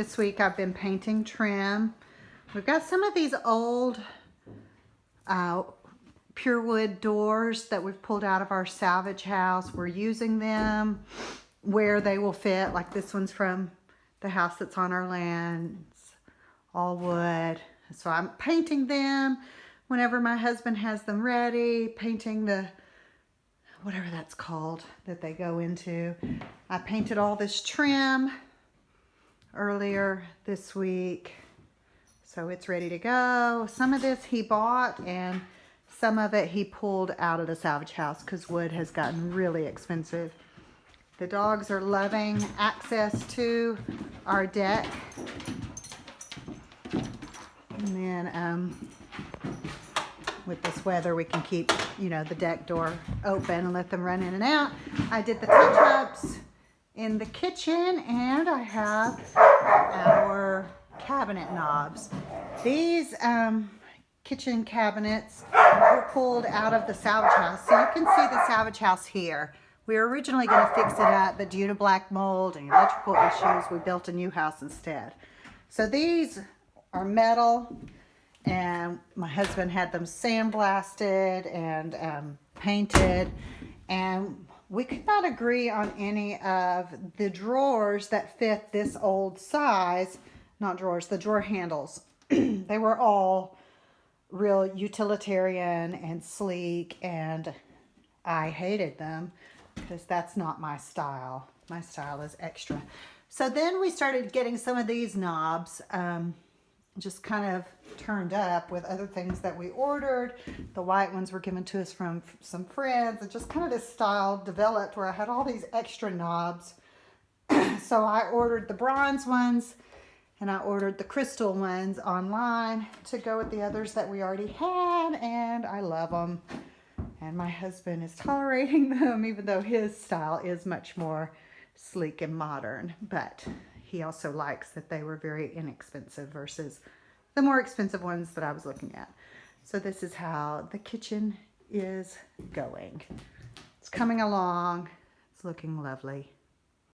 This week I've been painting trim. We've got some of these old pure wood doors that we've pulled out of our salvage house. We're using them where they will fit. Like this one's from the house that's on our land. It's all wood. So I'm painting them whenever my husband has them ready. Painting the, whatever that's called, that they go into. I painted all this trim earlier this week. So it's ready to go. Some of this he bought and some of it he pulled out of the salvage house because wood has gotten really expensive. The dogs are loving access to our deck. And then with this weather we can keep, you know, the deck door open and let them run in and out. I did the touch-ups in the kitchen and I have our cabinet knobs. These kitchen cabinets were pulled out of the salvage house. So you can see the salvage house here. We were originally going to fix it up, but due to black mold and electrical issues, we built a new house instead. So these are metal, and my husband had them sandblasted and painted, and we could not agree on any of the drawers that fit this old size. Not drawers, the drawer handles. They were all real utilitarian and sleek, and I hated them because that's not my style. My style is extra. So then we started getting some of these knobs just kind of turned up with other things that we ordered. The white ones were given to us from some friends, and just kind of this style developed where I had all these extra knobs. So I ordered the bronze ones and I ordered the crystal ones online to go with the others that we already had, and I love them. And my husband is tolerating them, even though his style is much more sleek and modern. But he also likes that they were very inexpensive versus the more expensive ones that I was looking at. So this is how the kitchen is going. It's coming along. It's looking lovely.